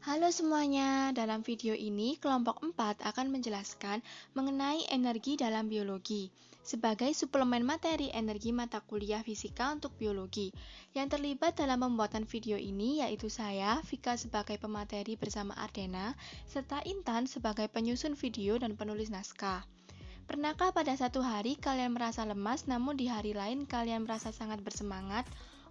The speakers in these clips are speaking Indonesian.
Halo semuanya, dalam video ini kelompok 4 akan menjelaskan mengenai energi dalam biologi sebagai suplemen materi energi mata kuliah fisika untuk biologi. Yang terlibat dalam pembuatan video ini yaitu saya, Vika sebagai pemateri bersama Ardena, serta Intan sebagai penyusun video dan penulis naskah. Pernahkah pada satu hari kalian merasa lemas namun di hari lain kalian merasa sangat bersemangat?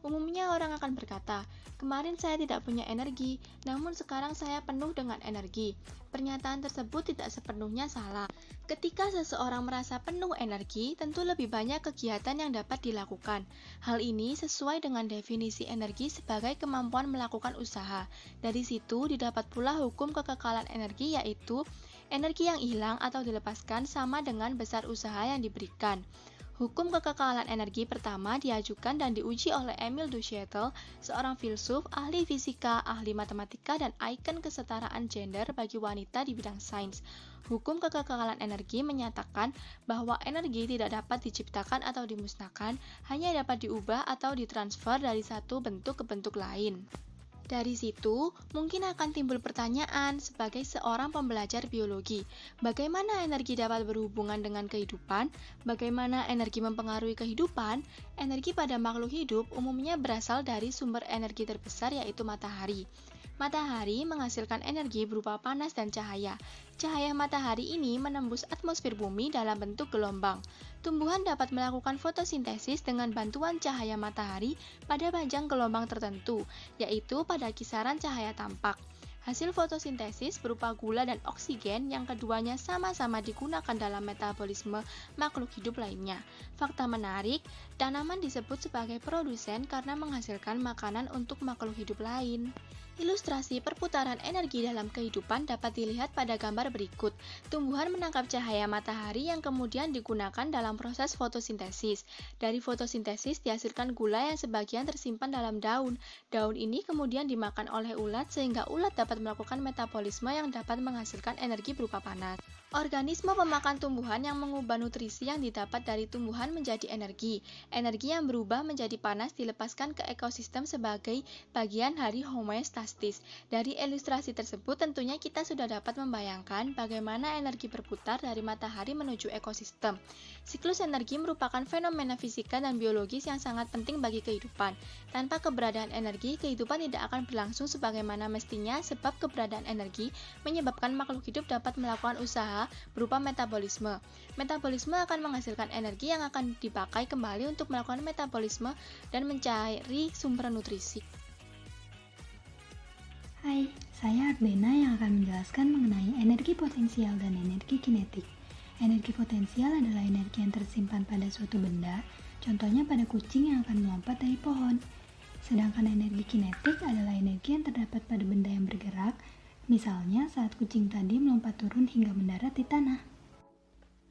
Umumnya orang akan berkata, kemarin saya tidak punya energi, namun sekarang saya penuh dengan energi. Pernyataan tersebut tidak sepenuhnya salah. Ketika seseorang merasa penuh energi, tentu lebih banyak kegiatan yang dapat dilakukan. Hal ini sesuai dengan definisi energi sebagai kemampuan melakukan usaha. Dari situ didapat pula hukum kekekalan energi, yaitu energi yang hilang atau dilepaskan sama dengan besar usaha yang diberikan. Hukum kekekalan energi pertama diajukan dan diuji oleh Emile Duchatel, seorang filsuf, ahli fisika, ahli matematika, dan ikon kesetaraan gender bagi wanita di bidang sains. Hukum kekekalan energi menyatakan bahwa energi tidak dapat diciptakan atau dimusnahkan, hanya dapat diubah atau ditransfer dari satu bentuk ke bentuk lain. Dari situ, mungkin akan timbul pertanyaan sebagai seorang pembelajar biologi, bagaimana energi dapat berhubungan dengan kehidupan, bagaimana energi mempengaruhi kehidupan. Energi pada makhluk hidup umumnya berasal dari sumber energi terbesar yaitu matahari. Matahari menghasilkan energi berupa panas dan cahaya. Cahaya matahari ini menembus atmosfer bumi dalam bentuk gelombang. Tumbuhan dapat melakukan fotosintesis dengan bantuan cahaya matahari pada panjang gelombang tertentu, yaitu pada kisaran cahaya tampak. Hasil fotosintesis berupa gula dan oksigen yang keduanya sama-sama digunakan dalam metabolisme makhluk hidup lainnya. Fakta menarik, tanaman disebut sebagai produsen karena menghasilkan makanan untuk makhluk hidup lain. Ilustrasi perputaran energi dalam kehidupan dapat dilihat pada gambar berikut. Tumbuhan menangkap cahaya matahari yang kemudian digunakan dalam proses fotosintesis. Dari fotosintesis dihasilkan gula yang sebagian tersimpan dalam daun. Daun ini kemudian dimakan oleh ulat sehingga ulat dapat melakukan metabolisme yang dapat menghasilkan energi berupa panas. Organisme pemakan tumbuhan yang mengubah nutrisi yang didapat dari tumbuhan menjadi energi. Energi yang berubah menjadi panas dilepaskan ke ekosistem sebagai bagian dari homeostasis. Dari ilustrasi tersebut tentunya kita sudah dapat membayangkan bagaimana energi berputar dari matahari menuju ekosistem. Siklus energi merupakan fenomena fisika dan biologis yang sangat penting bagi kehidupan. Tanpa keberadaan energi, kehidupan tidak akan berlangsung sebagaimana mestinya sebab keberadaan energi menyebabkan makhluk hidup dapat melakukan usaha berupa metabolisme. Metabolisme akan menghasilkan energi yang akan dipakai kembali untuk melakukan metabolisme dan mencari sumber nutrisi. Hai, saya Ardena yang akan menjelaskan mengenai energi potensial dan energi kinetik. Energi potensial adalah energi yang tersimpan pada suatu benda, contohnya pada kucing yang akan melompat dari pohon. Sedangkan energi kinetik adalah energi yang terdapat pada benda yang bergerak, misalnya saat kucing tadi melompat turun hingga mendarat di tanah.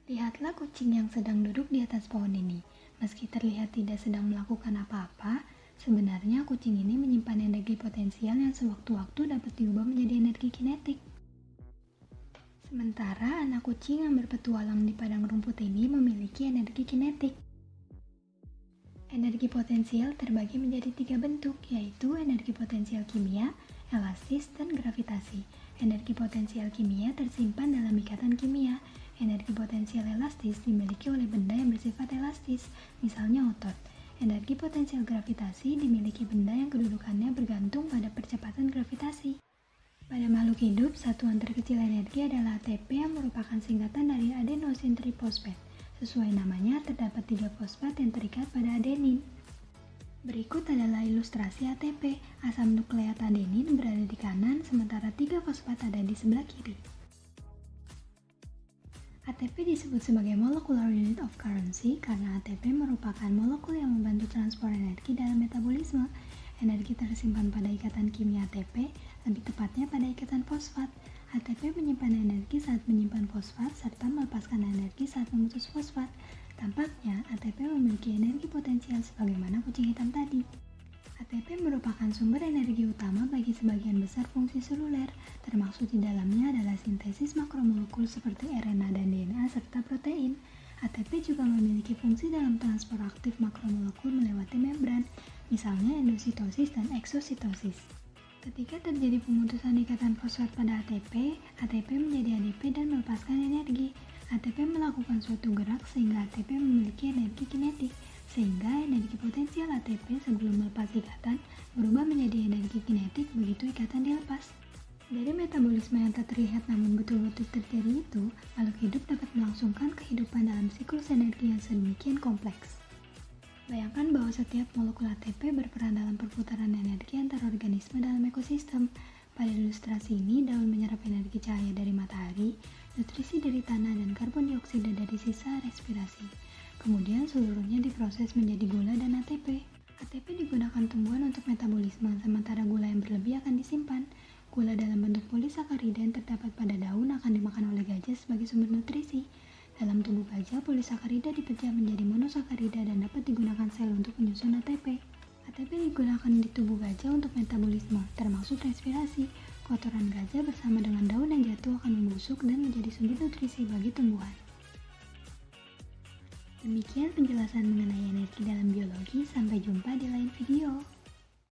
Lihatlah kucing yang sedang duduk di atas pohon ini. Meski terlihat tidak sedang melakukan apa-apa, sebenarnya kucing ini menyimpan energi potensial yang sewaktu-waktu dapat diubah menjadi energi kinetik. Sementara anak kucing yang berpetualang di padang rumput ini memiliki energi kinetik. Energi potensial terbagi menjadi 3 bentuk, yaitu energi potensial kimia, elastis, dan gravitasi. Energi potensial kimia tersimpan dalam ikatan kimia. Energi potensial elastis dimiliki oleh benda yang bersifat elastis, misalnya otot. Energi potensial gravitasi dimiliki benda yang kedudukannya bergantung pada percepatan gravitasi. Pada makhluk hidup, satuan terkecil energi adalah ATP yang merupakan singkatan dari adenosine triphosphate. Sesuai namanya, terdapat 3 fosfat yang terikat pada adenin. Berikut adalah ilustrasi ATP. Asam nukleat adenin berada di kanan, sementara 3 fosfat ada di sebelah kiri. ATP disebut sebagai molecular unit of currency karena ATP merupakan molekul yang membantu transport energi dalam metabolisme. Energi tersimpan pada ikatan kimia ATP, lebih tepatnya pada ikatan fosfat. ATP menyimpan energi saat menyimpan fosfat serta melepaskan energi saat memutus fosfat. Tampaknya ATP memiliki energi potensial sebagaimana kucing hitam tadi. ATP merupakan sumber energi utama bagi sebagian besar fungsi seluler, termasuk di dalamnya adalah sintesis makromolekul seperti RNA dan DNA serta protein. ATP juga memiliki fungsi dalam transport aktif makromolekul melewati membran, misalnya endositosis dan eksositosis. Ketika terjadi pemutusan ikatan fosfat pada ATP, ATP menjadi ADP dan melepaskan energi. ATP melakukan suatu gerak sehingga ATP memiliki energi kinetik, sehingga energi potensial ATP sebelum melepas ikatan berubah menjadi energi kinetik begitu ikatan dilepas. Dari metabolisme yang tak terlihat namun betul-betul terjadi itu, makhluk hidup dapat melangsungkan kehidupan dalam siklus energi yang sedemikian kompleks. Bayangkan bahwa setiap molekul ATP berperan dalam perputaran energi antar organisme dalam ekosistem. Pada ilustrasi ini, daun menyerap energi cahaya dari matahari, nutrisi dari tanah, dan karbon dioksida dari sisa respirasi. Kemudian seluruhnya diproses menjadi gula dan ATP. ATP digunakan tumbuhan untuk metabolisme, sementara gula yang berlebih akan disimpan. Gula dalam bentuk polisakarida yang terdapat pada daun akan dimakan oleh gajah sebagai sumber nutrisi. Dalam tubuh gajah, polisakarida dipecah menjadi monosakarida dan dapat digunakan sel untuk menyusun ATP. ATP digunakan di tubuh gajah untuk metabolisme, termasuk respirasi. Kotoran gajah bersama dengan daun yang jatuh akan membusuk dan menjadi sumber nutrisi bagi tumbuhan. Demikian penjelasan mengenai energi dalam biologi. Sampai jumpa di